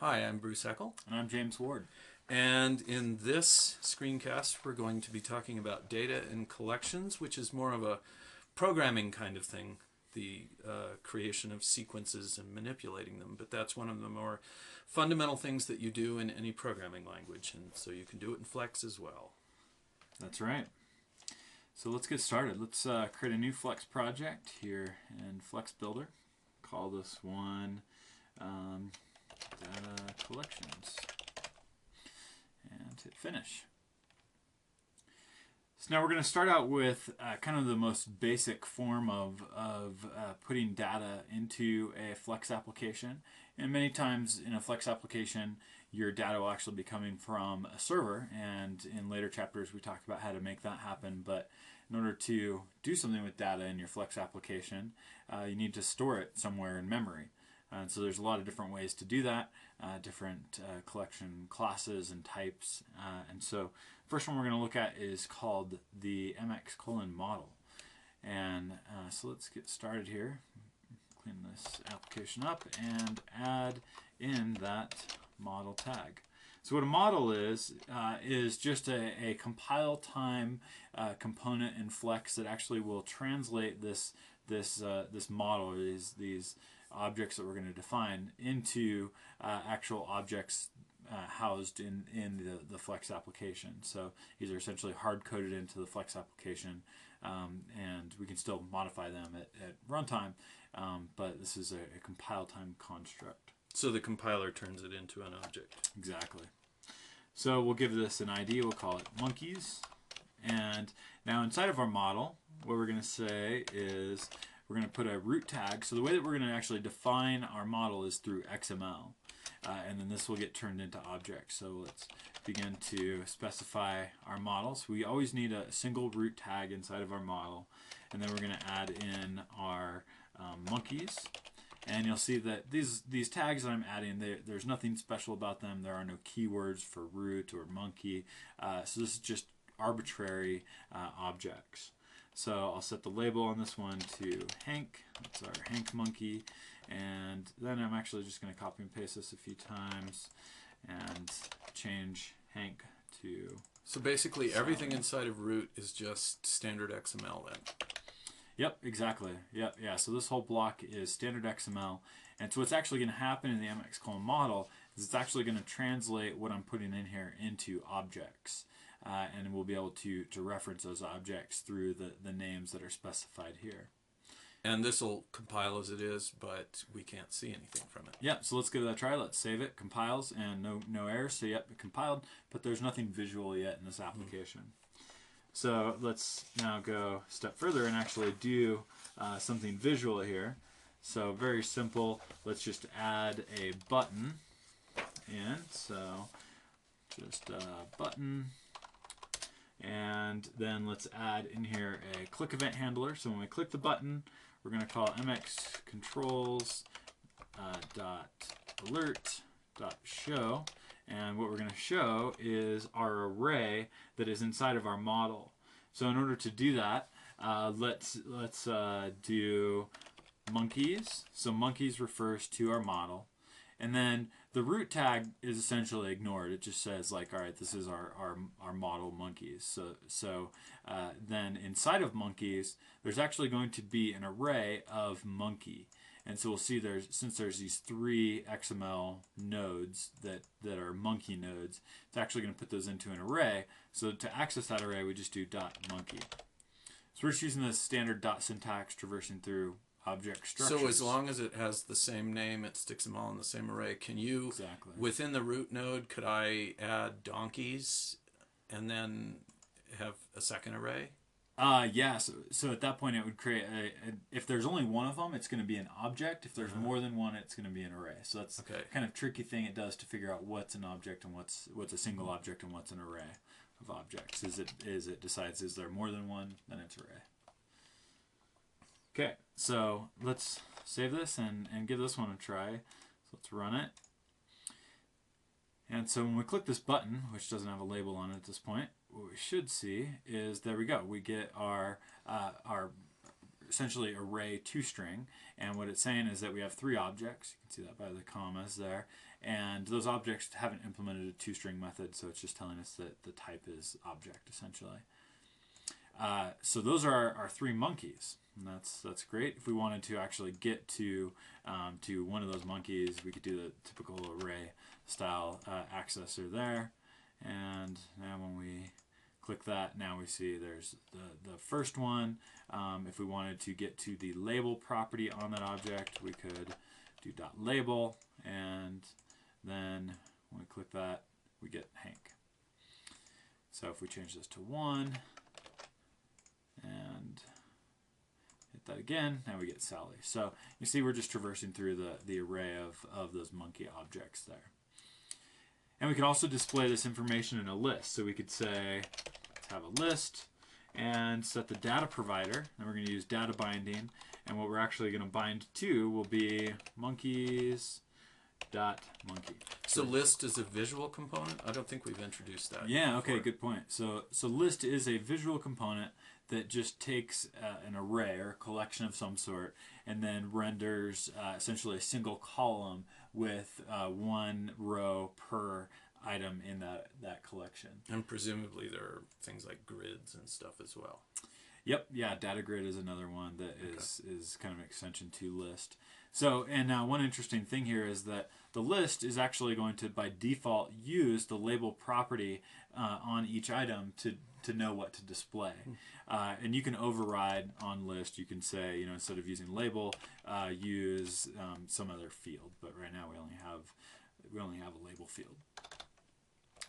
Hi, I'm Bruce Eckel, And I'm James Ward. and in this screencast we're going to be talking about data and collections, which is more of a programming kind of thing, the creation of sequences and manipulating them, but that's one of the more fundamental things that you do in any programming language, and so you can do it in Flex as well. That's right. So let's get started. Let's create a new Flex project here in Flex Builder. Call this one Data Collections. And hit Finish. So now we're going to start out with kind of the most basic form of putting data into a Flex application. And many times in a Flex application, your data will actually be coming from a server. And in later chapters, we talk about how to make that happen. But in order to do something with data in your Flex application, you need to store it somewhere in memory. And so there's a lot of different ways to do that, different collection classes and types. And so first one we're going to look at is called the mx::model. And so let's get started here. Clean this application up and add in that model tag. So what a model is just a compile time component in Flex that actually will translate this model, these objects that we're going to define, into actual objects housed in the Flex application. So these are essentially hard-coded into the Flex application, and we can still modify them at runtime, but this is a compile time construct. So the compiler turns it into an object. Exactly. So we'll give this an ID. We'll call it monkeys. And now inside of our model, what we're going to say is we're going to put a root tag. So the way that we're going to actually define our model is through XML. And then this will get turned into objects. So let's begin to specify our models. We always need a single root tag inside of our model. And then we're going to add in our monkeys. And you'll see that these tags that I'm adding, there's nothing special about them. There are no keywords for root or monkey. So this is just arbitrary objects. So I'll set the label on this one to Hank. That's our Hank monkey. And then I'm actually just going to copy and paste this a few times and change Hank to... So basically everything inside of root is just standard XML then. Yep, exactly. Yep, yeah. So this whole block is standard XML. And so what's actually going to happen in the mx::model is it's actually going to translate what I'm putting in here into objects. And we'll be able to reference those objects through the names that are specified here. And this will compile as it is, but we can't see anything from it. Yep, so let's give that a try. Let's save it. Compiles, and no errors. So yep, it compiled, but there's nothing visual yet in this application. So let's now go a step further and actually do something visual here. So very simple. Let's just add a button in. So just a button. And then let's add in here a click event handler. So when we click the button, we're going to call mx::controls.alert.show. And what we're going to show is our array that is inside of our model. So in order to do that, let's do monkeys. So monkeys refers to our model. And then the root tag is essentially ignored. It just says like, all right, this is our model monkeys. So then inside of monkeys, there's actually going to be an array of monkey. And so we'll see since there's these three XML nodes that are monkey nodes, it's actually going to put those into an array. So to access that array, we just do .monkey. So we're just using the standard .syntax traversing through object structures. So as long as it has the same name, it sticks them all in the same array. Can you, exactly, within the root node, could I add donkeys and then have a second array? Yeah, so at that point it would create if there's only one of them, it's going to be an object. If there's more than one, it's going to be an array. So that's kind of tricky thing it does to figure out what's an object and what's a single object and what's an array of objects. It decides is there more than one, then it's array. Okay, so let's save this and give this one a try. So let's run it. And so when we click this button, which doesn't have a label on it at this point, what we should see is, there we go. We get our essentially array toString, and what it's saying is that we have 3 objects. You can see that by the commas there, and those objects haven't implemented a toString method, so it's just telling us that the type is object essentially. So those are our 3 monkeys, and that's great. If we wanted to actually get to one of those monkeys, we could do the typical array style accessor there, and now when we click that, now we see there's the first one. If we wanted to get to the label property on that object, we could do .label, and then when we click that, we get Hank. So if we change this to 1 and hit that again, now we get Sally. So you see we're just traversing through the array of those monkey objects there. And we can also display this information in a list. So we could say, let's have a list and set the data provider. And we're going to use data binding. And what we're actually going to bind to will be monkeys.monkey. So list is a visual component? I don't think we've introduced that. Yeah, okay, before. good point. So list is a visual component that just takes an array or a collection of some sort and then renders essentially a single column with 1 row per item in that collection. And presumably there are things like grids and stuff as well. Yep, yeah, data grid is another one that is kind of an extension to list. So, and now one interesting thing here is that the list is actually going to, by default, use the label property on each item to know what to display. And you can override on list. You can say, you know, instead of using label, use some other field. But right now we only have a label field.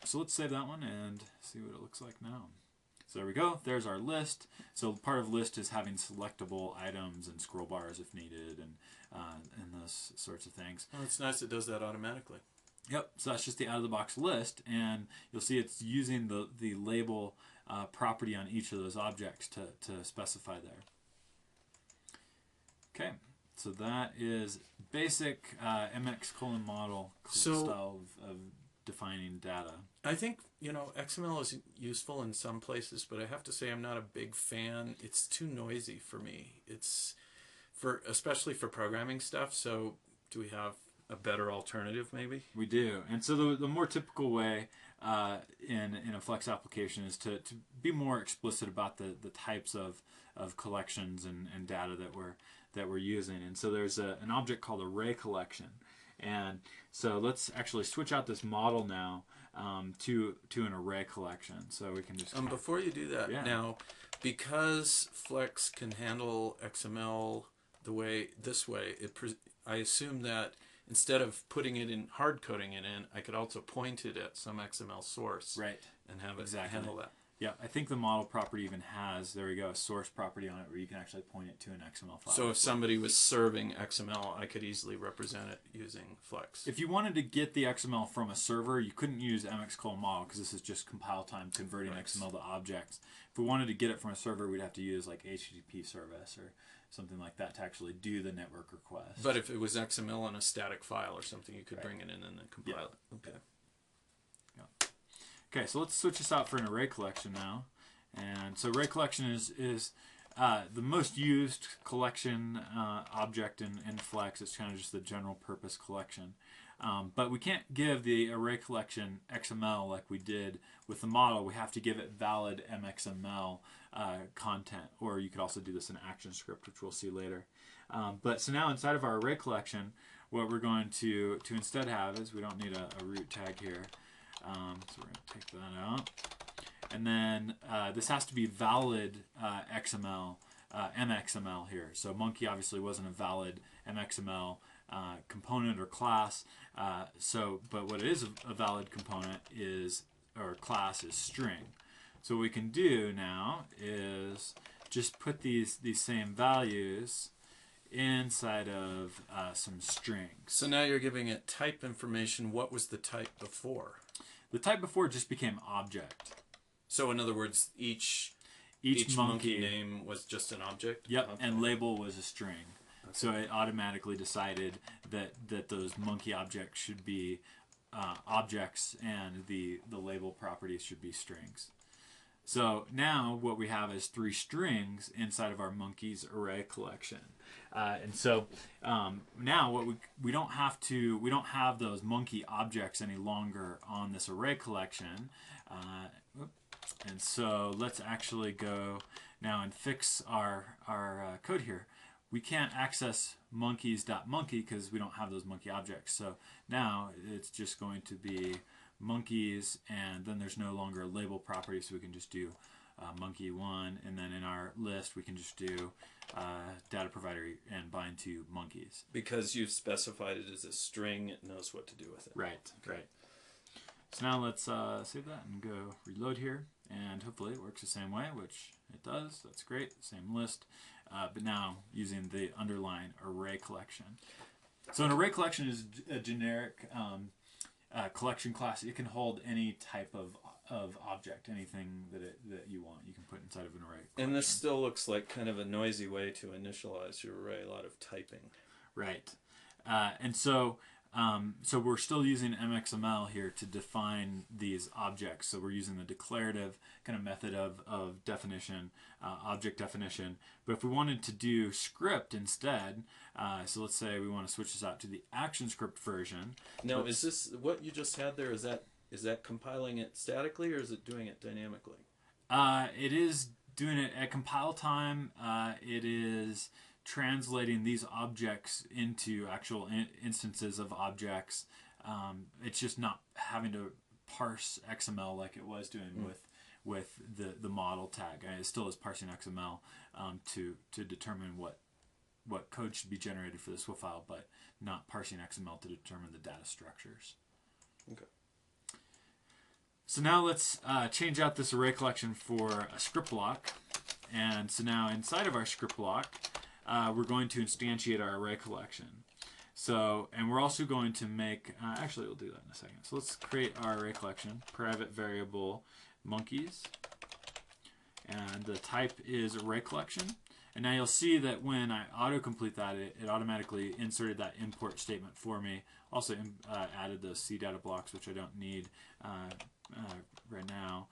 So let's save that one and see what it looks like now. So there we go. There's our list. So part of list is having selectable items and scroll bars if needed, and those sorts of things. Oh, it's nice it does that automatically. Yep. So that's just the out-of-the-box list, and you'll see it's using the label property on each of those objects to specify there. Okay. So that is basic MX model style of defining data. I think, you know, XML is useful in some places, but I have to say I'm not a big fan. It's too noisy for me. It's especially for programming stuff. So do we have a better alternative maybe? We do. And so the more typical way in a Flex application is to be more explicit about the types of collections and data that we're using. And so there's an object called array collection. And so let's actually switch out this model now to an array collection. So we can just... before you do that, yeah. Now, because Flex can handle XML this way, I assume that instead of putting it in, hard coding it in, I could also point it at some XML source. Right. And have it Exactly. handle that. Yeah, I think the model property even has, there we go, a source property on it where you can actually point it to an XML file. So if somebody was serving XML, I could easily represent it using Flex. If you wanted to get the XML from a server, you couldn't use MX:model because this is just compile time converting XML to objects. If we wanted to get it from a server, we'd have to use like HTTP service or something like that to actually do the network request. But if it was XML on a static file or something, you could bring it in and then compile it. Okay. Yeah. Okay, so let's switch this out for an array collection now. And so array collection is the most used collection object in Flex. It's kind of just the general purpose collection. But we can't give the array collection XML like we did with the model. We have to give it valid MXML content, or you could also do this in ActionScript, which we'll see later. But so now inside of our array collection, what we're going to instead have is we don't need a root tag here. So we're going to take that out. And then this has to be valid XML, MXML here. So monkey obviously wasn't a valid MXML component or class. But what is a valid component is, or class is string. So what we can do now is just put these same values inside of some strings. So now you're giving it type information. What was the type before? The type before just became object. So in other words, each monkey name was just an object? Yep, Okay. and label was a string. Okay. So it automatically decided that those monkey objects should be objects and the label properties should be strings. So now what we have is 3 strings inside of our monkeys array collection. And so now what we don't have those monkey objects any longer on this array collection. And so let's actually go now and fix our code here. We can't access monkeys.monkey because we don't have those monkey objects. So now it's just going to be monkeys, and then there's no longer a label property, so we can just do monkey1, and then in our list we can just do data provider and bind to monkeys. Because you've specified it as a string, it knows what to do with it. Right, right. So now let's save that and go reload here, and hopefully it works the same way, which it does. That's great, same list, but now using the underline array collection. So an array collection is a generic collection class. It can hold any type of object, anything that you want, you can put inside of an array collection. And this still looks like kind of a noisy way to initialize your array, a lot of typing. Right. And so we're still using MXML here to define these objects. So we're using the declarative kind of method of definition, object definition. But if we wanted to do script instead, so let's say we want to switch this out to the ActionScript version. Now, is this what you just had there? Is that compiling it statically, or is it doing it dynamically? It is doing it at compile time. It is translating these objects into actual instances of objects. It's just not having to parse XML like it was doing with the model tag. It still is parsing XML to determine what code should be generated for the SWF file, but not parsing XML to determine the data structures. Okay. So now let's change out this array collection for a script block. And so now inside of our script block, we're going to instantiate our array collection. So, and we're also going to make, actually we'll do that in a second. So let's create our array collection, private variable monkeys, and the type is array collection. And now you'll see that when I autocomplete that, it automatically inserted that import statement for me. Also added those C data blocks, which I don't need right now.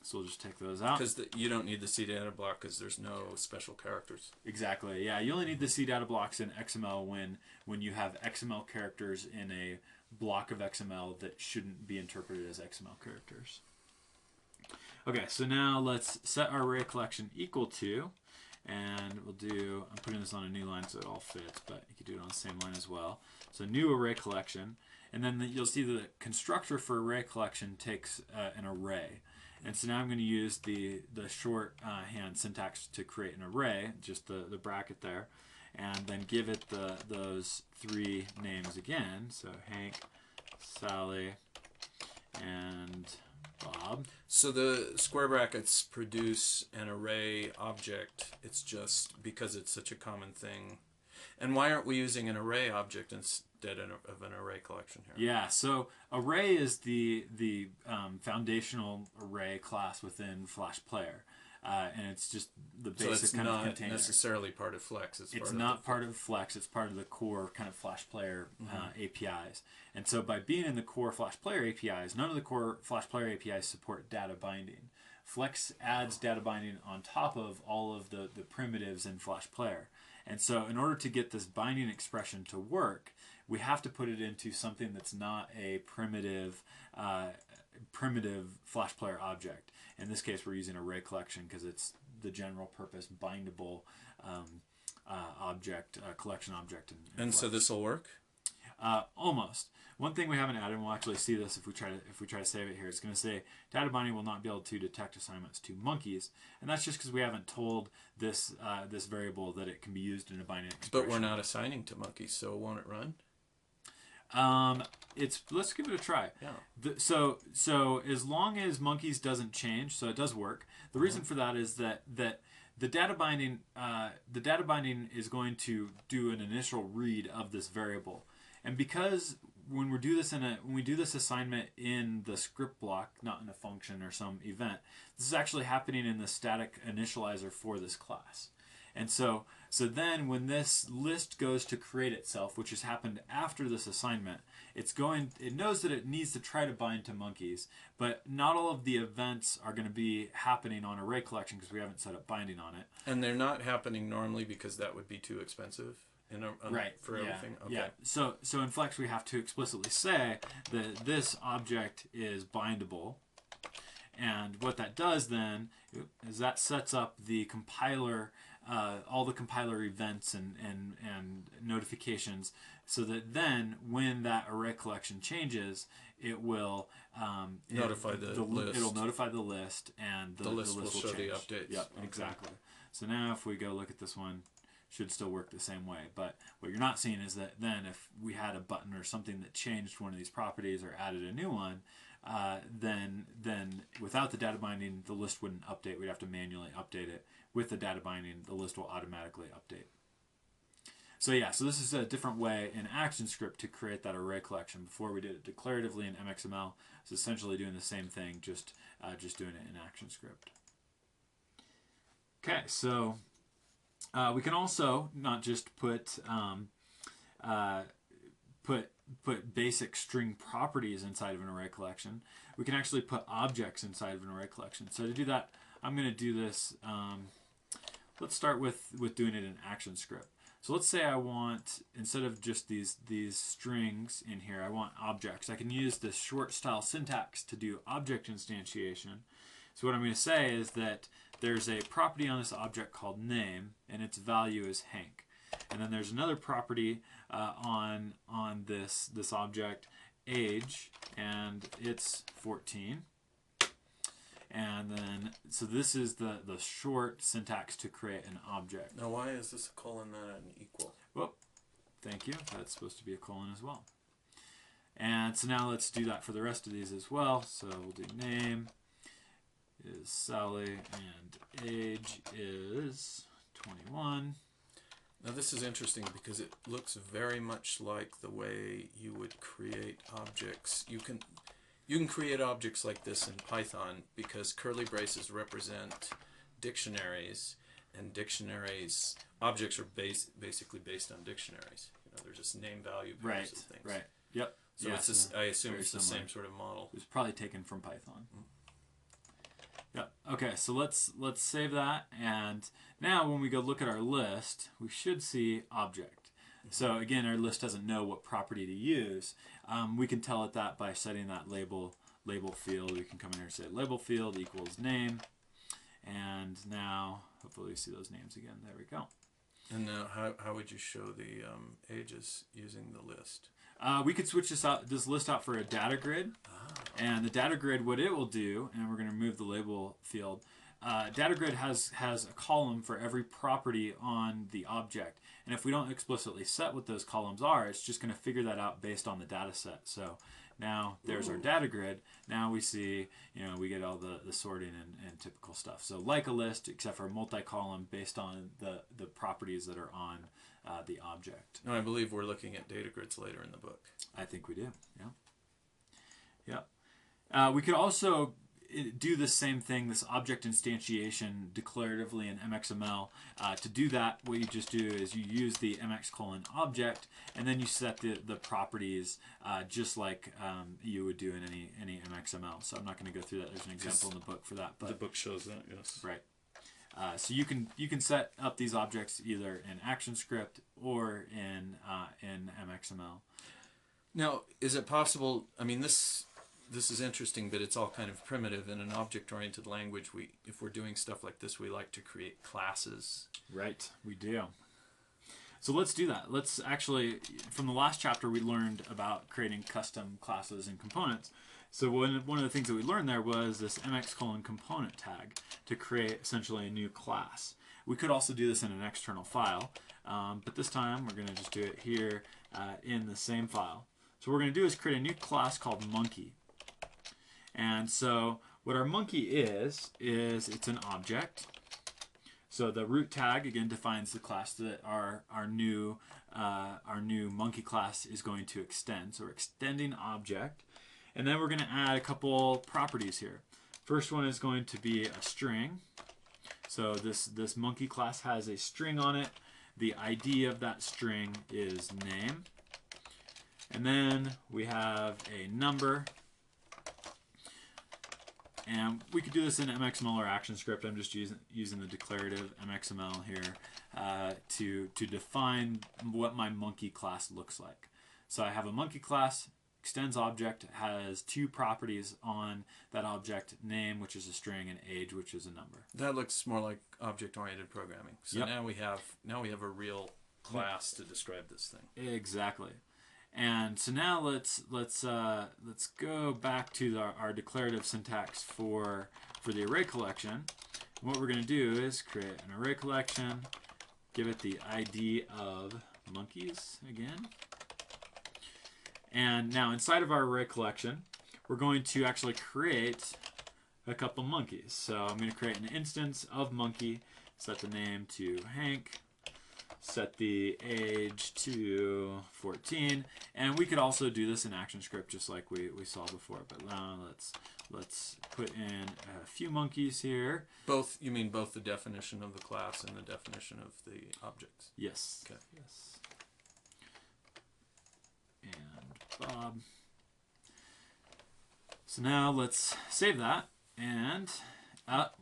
So we'll just take those out. Because you don't need the C data block because there's no special characters. Exactly. Yeah, you only need the C data blocks in XML when you have XML characters in a block of XML that shouldn't be interpreted as XML characters. Okay, so now let's set our array collection equal to, and we'll do, I'm putting this on a new line so it all fits, but you could do it on the same line as well. So new array collection, and then you'll see the constructor for array collection takes an array. And so now I'm going to use the shorthand syntax to create an array, just the bracket there, and then give it those 3 names again. So Hank, Sally, and Bob. So the square brackets produce an array object. It's just because it's such a common thing. And why aren't we using an array object instead of an array collection here? Yeah, so array is the foundational array class within Flash Player. And it's just the basic kind of container. So it's not necessarily part of Flex. It's not part of Flex. It's part of the core kind of Flash Player APIs. And so by being in the core Flash Player APIs, none of the core Flash Player APIs support data binding. Flex adds data binding on top of all of the primitives in Flash Player. And so in order to get this binding expression to work, we have to put it into something that's not a primitive Flash Player object. In this case, we're using array collection because it's the general purpose bindable object, collection object. And so this will work? Almost. One thing we haven't added, and we'll actually see this if we try to save it here. It's going to say data binding will not be able to detect assignments to monkeys, and that's just because we haven't told this this variable that it can be used in a binding expression. But we're not assigning to monkeys, so won't it run? Let's give it a try. Yeah. So as long as monkeys doesn't change, so it does work. The reason for that is that the data binding is going to do an initial read of this variable, and because when we do this assignment in the script block, not in a function or some event, this is actually happening in the static initializer for this class. And so then when this list goes to create itself, which has happened after this assignment, it knows that it needs to try to bind to monkeys, but not all of the events are going to be happening on array collection because we haven't set up binding on it. And they're not happening normally because that would be too expensive for everything? Okay. Yeah. So in Flex we have to explicitly say that this object is bindable. And what that does then is that sets up the compiler, all the compiler events and notifications, so that then when that array collection changes, it will notify the list. It'll notify the list, and the list will show change. the updates. Yep, okay. Exactly. So now if we go look at this one, should still work the same way. But what you're not seeing is that then if we had a button or something that changed one of these properties or added a new one, then without the data binding, the list wouldn't update. We'd have to manually update it. With the data binding, the list will automatically update. So yeah, so this is a different way in ActionScript to create that array collection. Before we did it declaratively in MXML. It's essentially doing the same thing, just doing it in ActionScript. Okay, so we can also not just put basic string properties inside of an array collection. We can actually put objects inside of an array collection. So to do that, I'm going to do this. Let's start with doing it in ActionScript. So let's say I want, instead of just these strings in here, I want objects. I can use this short style syntax to do object instantiation. So what I'm going to say is that there's a property on this object called name, and its value is Hank. And then there's another property on this object, age, and it's 14. And then, so this is the short syntax to create an object. Now why is this a colon, not an equal? Well, thank you. That's supposed to be a colon as well. And so now let's do that for the rest of these as well. So we'll do name is Sally and age is 21. Now this is interesting because it looks very much like the way you would create objects. You can create objects like this in Python because curly braces represent dictionaries, and dictionaries, objects are basically based on dictionaries. They're just name value pairs of things. Right. Yep. So yeah, it's I assume it's the similar. same sort of model. It was probably taken from Python. Yep. Okay, so let's save that, and now when we go look at our list, we should see object. So again, our list doesn't know what property to use. We can tell it that by setting that label field. We can come in here and say label field equals name, and now hopefully we see those names again. There we go. And now, how would you show the ages using the list? We could switch this list out for a data grid. And the data grid, what it will do, and we're going to remove the label field, data grid has a column for every property on the object. And if we don't explicitly set what those columns are, it's just going to figure that out based on the data set. So now there's our data grid. Now we see, we get all the sorting and typical stuff. So like a list, except for multi-column based on the properties that are on the object. Now I believe we're looking at data grids later in the book. I think we do, yeah. Yeah. We could also do the same thing, this object instantiation declaratively in MXML. To do that, what you just do is you use the mx:object, and then you set the properties just like you would do in any MXML. So I'm not going to go through that. There's an example in the book for that. But the book shows that, yes. Right. So you can set up these objects either in ActionScript or in MXML. Now, is it possible? I mean, this is interesting, but it's all kind of primitive. In an object-oriented language, if we're doing stuff like this, we like to create classes. Right, we do. So let's do that. Let's actually, from the last chapter, we learned about creating custom classes and components. So one of the things that we learned there was this mx:component tag to create essentially a new class. We could also do this in an external file, but this time we're going to just do it here in the same file. So what we're going to do is create a new class called monkey. And so what our monkey is it's an object. So the root tag again defines the class that our new monkey class is going to extend. So we're extending object, and then we're going to add a couple properties here. First one is going to be a string. So this monkey class has a string on it. The ID of that string is name. And then we have a number. And we could do this in MXML or ActionScript. I'm just using the declarative MXML here to define what my monkey class looks like. So I have a monkey class, extends object, has two properties on that object, name, which is a string, and age, which is a number. That looks more like object-oriented programming. So Yep. now we have a real class to describe this thing. Exactly. And so now let's go back to our declarative syntax for the array collection. And what we're going to do is create an array collection, give it the ID of monkeys again. And now inside of our array collection, we're going to actually create a couple monkeys. So I'm going to create an instance of monkey, set the name to Hank, set the age to 14, and we could also do this in ActionScript just like we saw before. But now let's put in a few monkeys here. Both, you mean both the definition of the class and the definition of the objects? Yes. Okay. Yes. And Bob. So now let's save that, and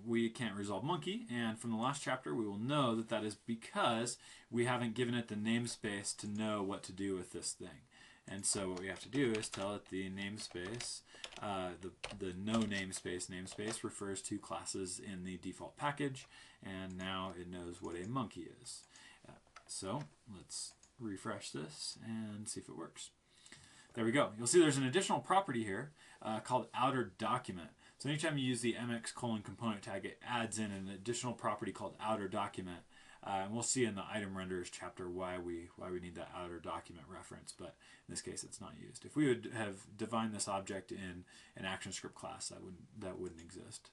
we can't resolve monkey, and from the last chapter we will know that that is because we haven't given it the namespace to know what to do with this thing. And so what we have to do is tell it the namespace, the no namespace refers to classes in the default package, and now it knows what a monkey is. So let's refresh this and see if it works. There we go. You'll see there's an additional property here called outer document. So anytime you use the mx:component tag, it adds in an additional property called outer document. And we'll see in the item renderers chapter why we need that outer document reference, but in this case it's not used. If we would have defined this object in an ActionScript class, that wouldn't exist.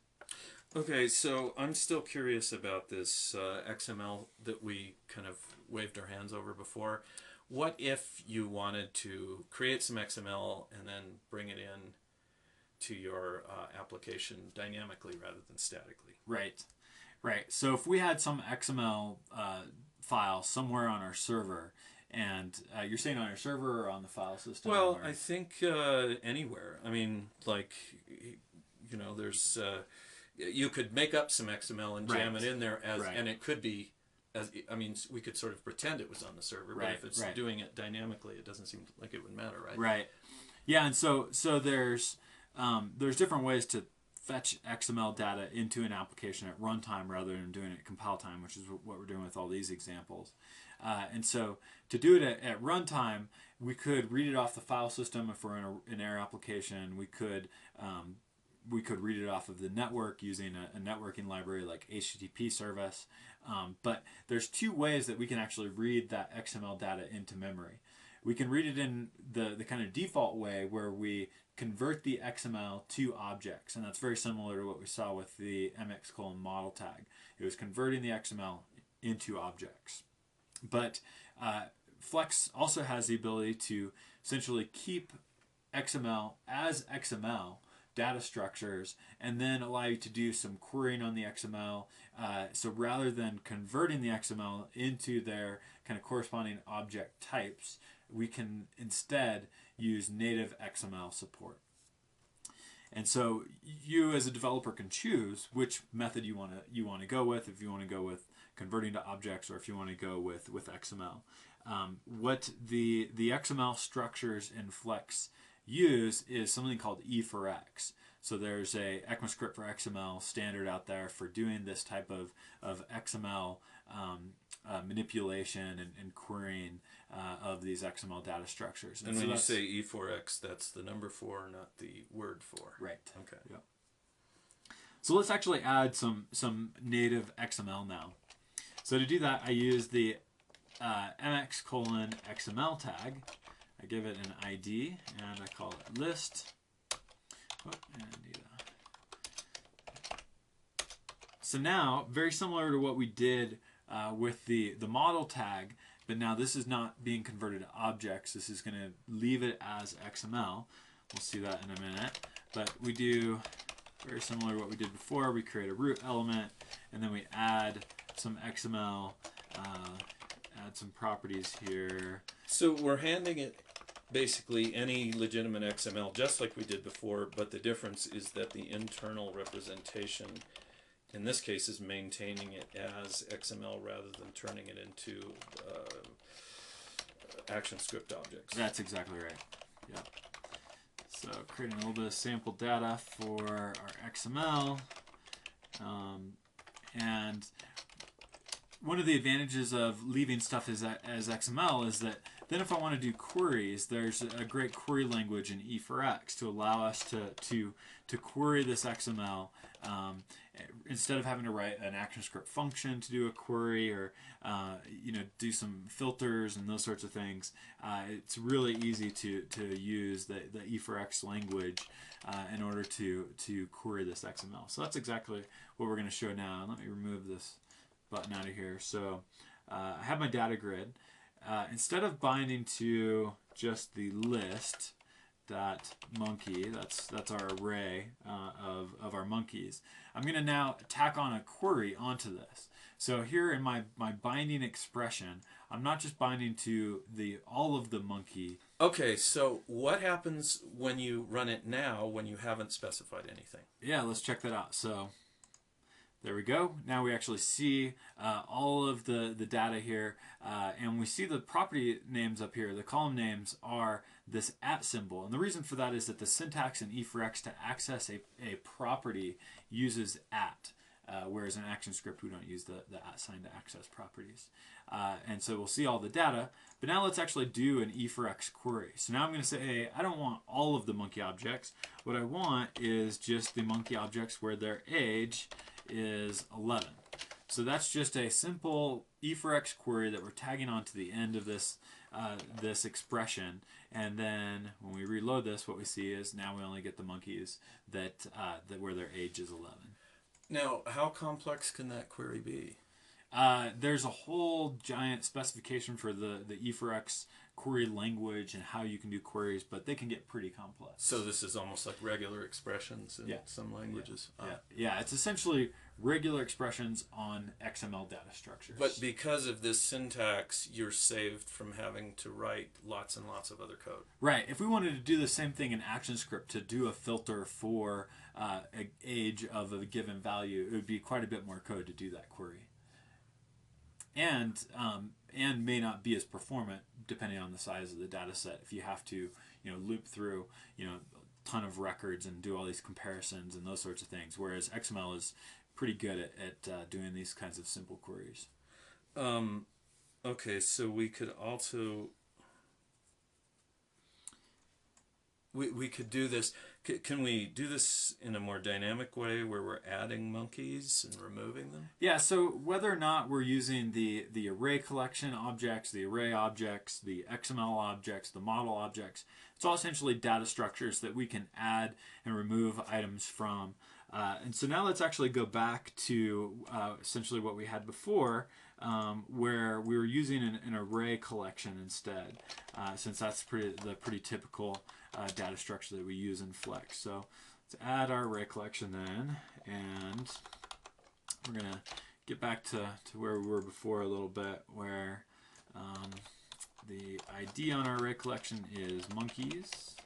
Okay, so I'm still curious about this XML that we kind of waved our hands over before. What if you wanted to create some XML and then bring it in to your application dynamically rather than statically? Right. Right. So if we had some XML file somewhere on our server, and you're saying on our server or on the file system? Well, or? I think anywhere. I mean, like, you know, there's you could make up some XML and jam it in there as, and it could be. I mean, we could sort of pretend it was on the server, but if it's doing it dynamically, it doesn't seem like it would matter, right? Right. Yeah, and so there's different ways to fetch XML data into an application at runtime rather than doing it at compile time, which is what we're doing with all these examples. And so to do it at runtime, we could read it off the file system if we're in an Air application. We could read it off of the network using a networking library like HTTP service. But there's two ways that we can actually read that XML data into memory. We can read it in the kind of default way where we convert the XML to objects, and that's very similar to what we saw with the mx:model tag. It was converting the XML into objects. But Flex also has the ability to essentially keep XML as XML data structures and then allow you to do some querying on the XML. So rather than converting the XML into their kind of corresponding object types, we can instead use native XML support. And so you as a developer can choose which method you want to go with, if you want to go with converting to objects or if you want to go with XML. What the XML structures in Flex use is something called E4X. So there's a ECMAScript for XML standard out there for doing this type of XML manipulation and querying of these XML data structures. And so when you say E4X, that's the number 4, not the word 4. Right. Okay. Yep. So let's actually add some native XML now. So to do that, I use the mx:XML tag. I give it an ID, and I call it list. So now, very similar to what we did with the model tag, but now this is not being converted to objects. This is going to leave it as XML. We'll see that in a minute. But we do very similar to what we did before. We create a root element, and then we add some XML, add some properties here. So we're handing it basically any legitimate XML, just like we did before, but the difference is that the internal representation, in this case, is maintaining it as XML rather than turning it into ActionScript objects. That's exactly right. Yep. So creating a little bit of sample data for our XML. And one of the advantages of leaving stuff as XML is that then if I want to do queries, there's a great query language in E4X to allow us to query this XML instead of having to write an ActionScript function to do a query or do some filters and those sorts of things. It's really easy to use the E4X language in order to query this XML. So that's exactly what we're going to show now. Let me remove this button out of here. So I have my data grid. Instead of binding to just the list monkey, that's our array of our monkeys, I'm going to now tack on a query onto this. So here in my binding expression, I'm not just binding to all of the monkey. Okay, so what happens when you run it now when you haven't specified anything? Yeah, let's check that out. So there we go. Now we actually see all of the data here, and we see the property names up here. The column names are this @ symbol, and the reason for that is that the syntax in E4X to access a property uses @, whereas in ActionScript we don't use the @ sign to access properties. And so we'll see all the data, but now let's actually do an E4X query. So now I'm going to say, hey, I don't want all of the monkey objects. What I want is just the monkey objects where their age is 11. So that's just a simple E4X query that we're tagging on to the end of this this expression, and then when we reload this, what we see is now we only get the monkeys that where their age is 11. Now, how complex can that query be? There's a whole giant specification for the E4X query language and how you can do queries, but they can get pretty complex. So this is almost like regular expressions in some languages. Yeah, it's essentially regular expressions on XML data structures. But because of this syntax, you're saved from having to write lots and lots of other code. Right. If we wanted to do the same thing in ActionScript to do a filter for an age of a given value, it would be quite a bit more code to do that query. And may not be as performant depending on the size of the data set. If you have to, loop through, a ton of records and do all these comparisons and those sorts of things, whereas XML is pretty good at doing these kinds of simple queries. Okay, so we could also we could do this. Can we do this in a more dynamic way where we're adding monkeys and removing them? Yeah, so whether or not we're using the array collection objects, the array objects, the XML objects, the model objects, it's all essentially data structures that we can add and remove items from. And so now let's actually go back to essentially what we had before, where we were using an array collection instead, since that's the pretty typical data structure that we use in Flex. So let's add our array collection then, and we're going to get back to where we were before a little bit, where the ID on our array collection is monkeys.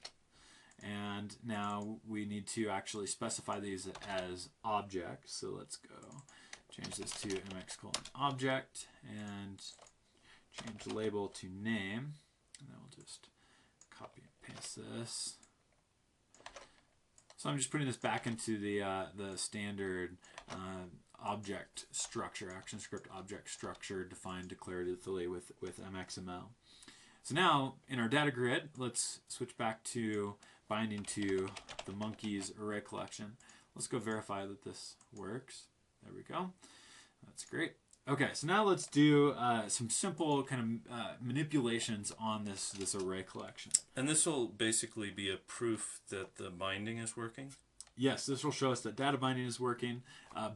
And now we need to actually specify these as objects. So let's go change this to mx:object and change the label to name. And then we'll just copy and paste this. So I'm just putting this back into the standard object structure, ActionScript object structure defined declaratively with mxml. So now in our data grid, let's switch back to binding to the monkeys array collection. Let's go verify that this works. There we go. That's great. Okay, so now let's do some simple kind of manipulations on this array collection. And this will basically be a proof that the binding is working? Yes, this will show us that data binding is working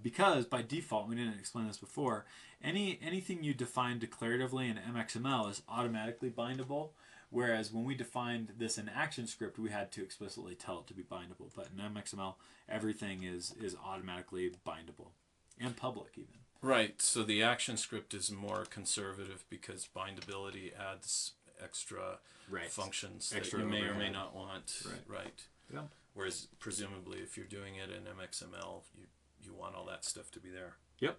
because by default, we didn't explain this before, anything you define declaratively in mxml is automatically bindable, Whereas when we defined this in ActionScript, we had to explicitly tell it to be bindable. But in MXML, everything is automatically bindable and public even. Right. So the ActionScript is more conservative because bindability adds extra functions that you may or may not want. Right. Yeah. Whereas presumably if you're doing it in MXML, you want all that stuff to be there. Yep.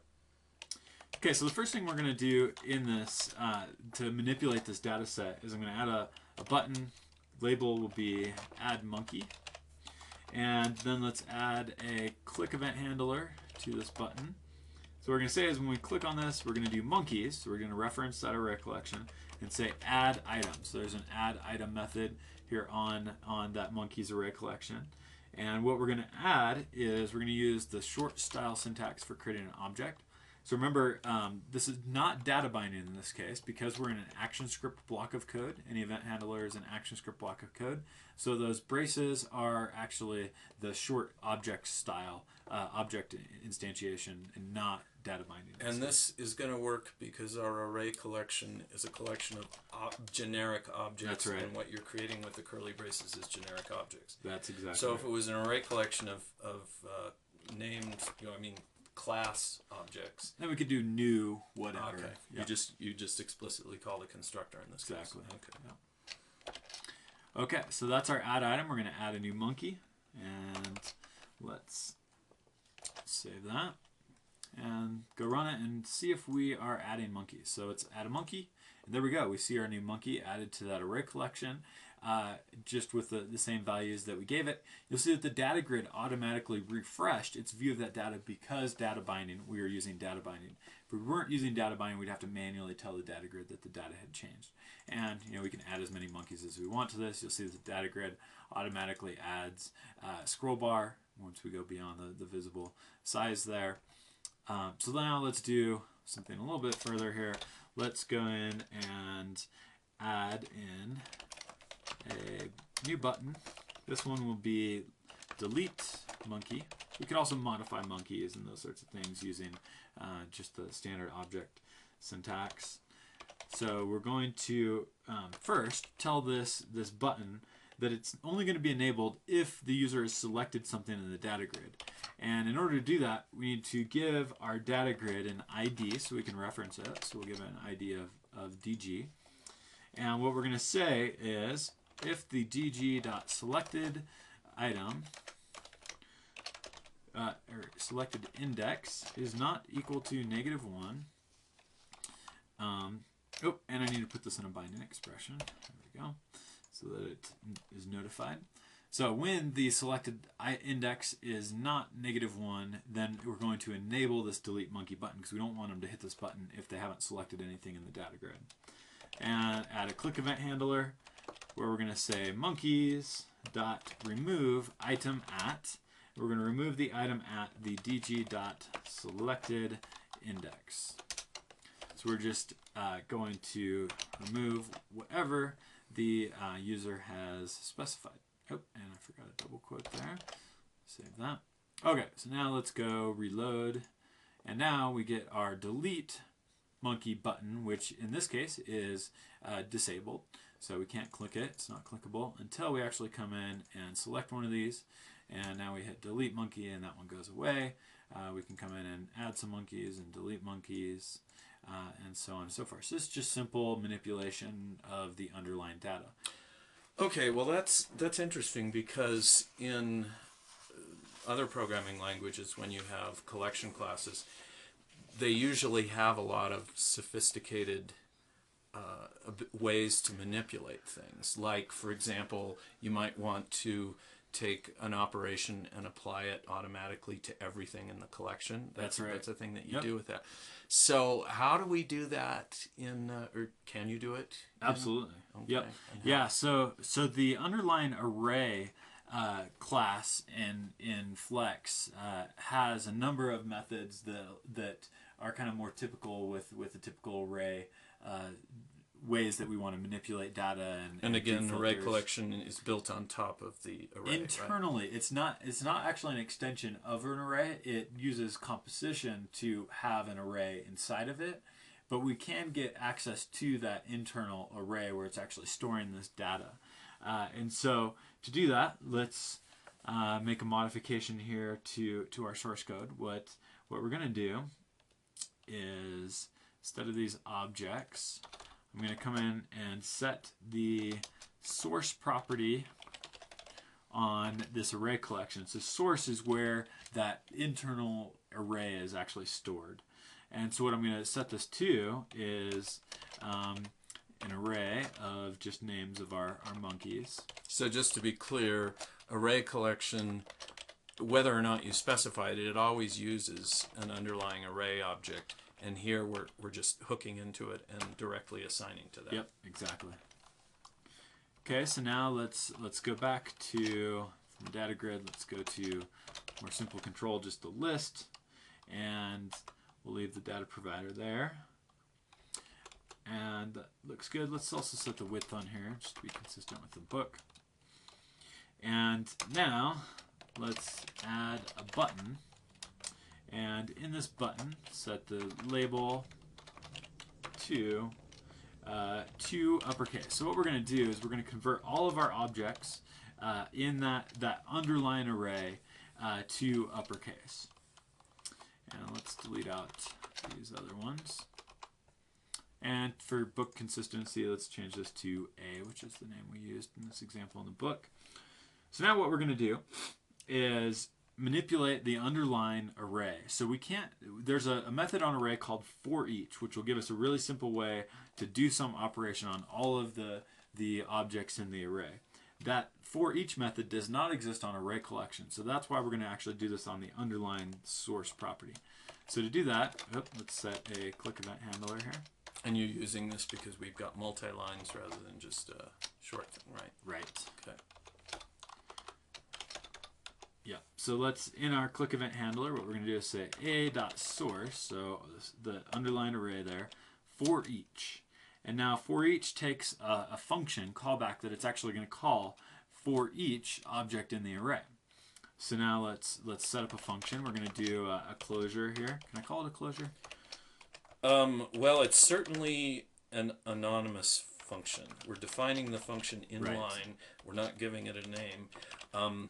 Okay, so the first thing we're going to do in this to manipulate this data set is I'm going to add a button. Label will be add monkey. And then let's add a click event handler to this button. So what we're going to say is when we click on this, we're going to do monkeys. So we're going to reference that array collection and say add item. So there's an add item method here on that monkeys array collection. And what we're going to add is we're going to use the short style syntax for creating an object. So remember, this is not data binding in this case because we're in an ActionScript block of code. Any event handler is an ActionScript block of code. So those braces are actually the short object style, object instantiation, and not data binding. And this is going to work because our array collection is a collection of generic objects. That's right. And what you're creating with the curly braces is generic objects. That's exactly So right. if it was an array collection of named, class objects. Then we could do new whatever. Okay. Yeah. You just explicitly call the constructor in this Exactly. case. Okay. Yeah. Okay, so that's our add item. We're going to add a new monkey. And let's save that. And go run it and see if we are adding monkeys. So it's add a monkey. And there we go. We see our new monkey added to that array collection. Just with the same values that we gave it. You'll see that the data grid automatically refreshed its view of that data because data binding, we were using data binding. If we weren't using data binding, we'd have to manually tell the data grid that the data had changed. And we can add as many monkeys as we want to this. You'll see that the data grid automatically adds a scroll bar once we go beyond the visible size there. So now let's do something a little bit further here. Let's go in and add in a new button. This one will be delete monkey. We can also modify monkeys and those sorts of things using just the standard object syntax. So we're going to first tell this button that it's only going to be enabled if the user has selected something in the data grid. And in order to do that, we need to give our data grid an ID so we can reference it. So we'll give it an ID of DG. And what we're going to say is if the dg.selected item or selected index is not equal to -1, and I need to put this in a binding expression. There we go, so that it is notified. So when the selected index is not -1, then we're going to enable this delete monkey button because we don't want them to hit this button if they haven't selected anything in the data grid. And add a click event handler where we're going to say monkeys dot remove item at. We're going to remove the item at the dg dot selected index. So we're just going to remove whatever the user has specified. Oh, and I forgot a double quote there. Save that. Okay, so now let's go reload. And now we get our delete monkey button, which in this case is disabled. So we can't click it. It's not clickable until we actually come in and select one of these. And now we hit delete monkey and that one goes away. We can come in and add some monkeys and delete monkeys and so on and so forth. So this is just simple manipulation of the underlying data. Okay, well that's interesting because in other programming languages, when you have collection classes, they usually have a lot of sophisticated ways to manipulate things. Like, for example, you might want to take an operation and apply it automatically to everything in the collection. That's right. That's a thing that you do with that. So how do we do that in, or can you do it? Absolutely. Okay. Yep. Yeah. So the underlying array class in Flex has a number of methods that are kind of more typical with a typical array ways that we want to manipulate data and again, the array collection is built on top of the array. Internally, right? It's not actually an extension of an array. It uses composition to have an array inside of it. but we can get access to that internal array where it's actually storing this data. And so to do that, let's make a modification here to our source code. What we're going to do is, instead of these objects, I'm going to come in and set the source property on this array collection. So source is where that internal array is actually stored. And so what I'm going to set this to is an array of just names of our monkeys. So just to be clear, array collection, whether or not you specify it, it always uses an underlying array object. And here we're just hooking into it and directly assigning to that. Yep, exactly. Okay, so now let's go back to, from the data grid, let's go to more simple control, just the list, and we'll leave the data provider there. And that looks good. Let's also set the width on here, just to be consistent with the book. And now let's add a button. And in this button, set the label to uppercase. So what we're going to do is we're going to convert all of our objects in that underline array to uppercase. And let's delete out these other ones. And for book consistency, let's change this to A, which is the name we used in this example in the book. So now what we're going to do is manipulate the underline array. So we can't, there's a method on array called for each, which will give us a really simple way to do some operation on all of the objects in the array. That for each method does not exist on array collection. So that's why we're going to actually do this on the underline source property. So to do that, let's set a click event handler here. And you're using this because we've got multi-lines rather than just a short thing, right? Right. Okay. Yeah, so let's, in our click event handler, what we're going to do is say a.source, so the underline array there, for each. And now for each takes a function, callback, that it's actually going to call for each object in the array. So now let's set up a function. We're going to do a closure here. Can I call it a closure? Well, it's certainly an anonymous function. We're defining the function in line. We're not giving it a name.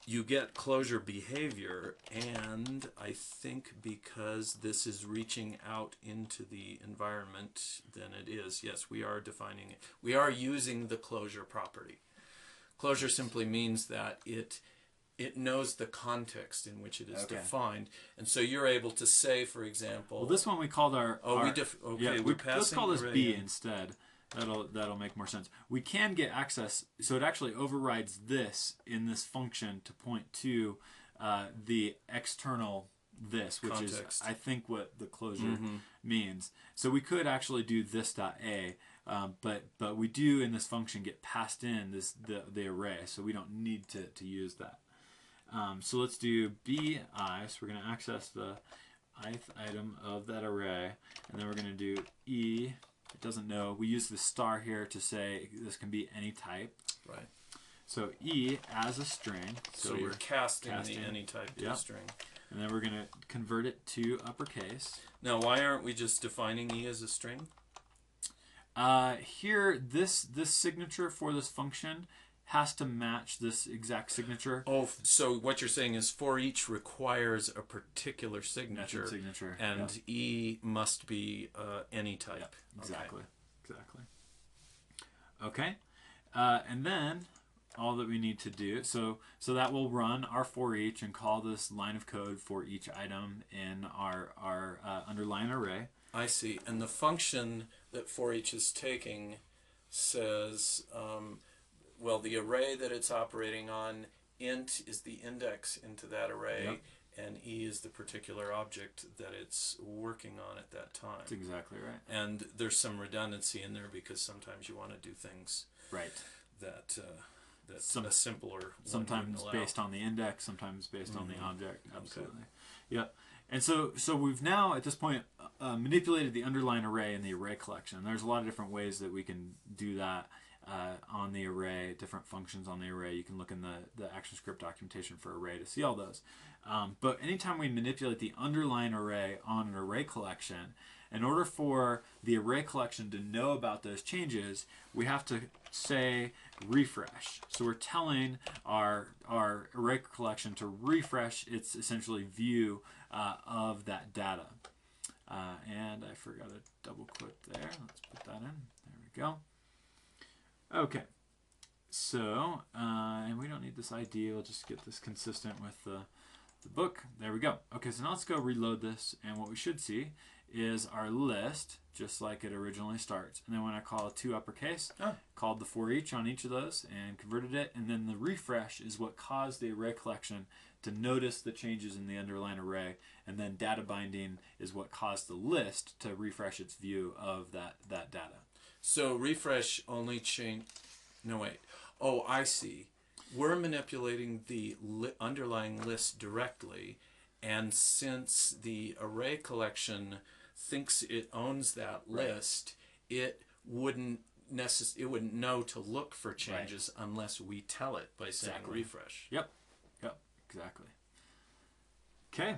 You get closure behavior, and I think because this is reaching out into the environment, then it is. Yes, we are defining it. We are using the closure property. Closure simply means that it knows the context in which it is defined, and so you're able to say, for example, well, this one we called our let's call this B instead. That'll make more sense. We can get access, so it actually overrides this in this function to point to the external this, which context is, I think, what the closure means. So we could actually do this.a, but we do in this function get passed in the array, so we don't need to use that. So let's do bi, so we're going to access the ith item of that array, and then we're going to do e. It doesn't know. We use the star here to say this can be any type. Right. So e as a string. So you're casting the any type to a string. And then we're going to convert it to uppercase. Now, why aren't we just defining e as a string? Here, this signature for this function has to match this exact signature. Oh, so what you're saying is for each requires a particular signature, and E must be any type. Yep, exactly. Okay, and then all that we need to do, so that will run our for each and call this line of code for each item in our underline array. I see, and the function that for each is taking says. Well, the array that it's operating on, int is the index into that array, and E is the particular object that it's working on at that time. That's exactly right. And there's some redundancy in there because sometimes you want to do things that that's a simpler. Sometimes based on the index, sometimes based on the object. Absolutely. Okay. Yep. And so we've now at this point manipulated the underline array in the array collection. There's a lot of different ways that we can do that. On the array, different functions on the array. You can look in the ActionScript documentation for array to see all those. But anytime we manipulate the underline array on an array collection, In order for the array collection to know about those changes, we have to say refresh. So we're telling our array collection to refresh its essentially view of that data. And I forgot to double quote there. Let's put that in. There we go. Okay. So, and we don't need this ID. We'll just get this consistent with the book. There we go. Okay, so now let's go reload this. And what we should see is our list, just like it originally starts. And then when I call a to uppercase, called the for each on each of those and converted it. And then the refresh is what caused the array collection to notice the changes in the underlying array. And then data binding is what caused the list to refresh its view of that data. So refresh only change. No, wait. Oh, I see. We're manipulating the underlying list directly, and since the array collection thinks it owns that list, it wouldn't know to look for changes unless we tell it by saying refresh. Yep, exactly. Okay.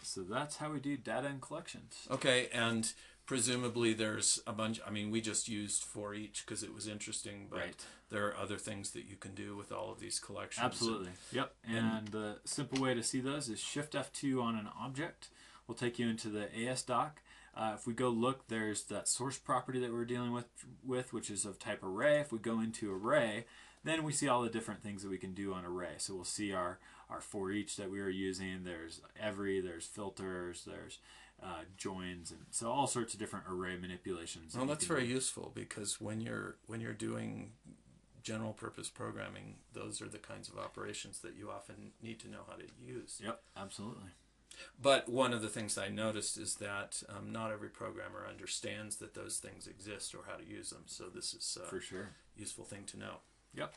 So that's how we do data and collections. Okay, and presumably there's a bunch. I mean, we just used for each because it was interesting, but there are other things that you can do with all of these collections. Absolutely. Yep. And the simple way to see those is Shift F2 on an object will take you into the AS doc. If we go look, there's that source property that we're dealing with, which is of type array. If we go into array, then we see all the different things that we can do on array. So we'll see our for each that we were using. There's every, there's filters, there's joins, and so all sorts of different array manipulations. Well, that's very useful because when you're doing general purpose programming, those are the kinds of operations that you often need to know how to use. Yep, absolutely. But one of the things I noticed is that not every programmer understands that those things exist or how to use them. So this is for sure useful thing to know. Yep.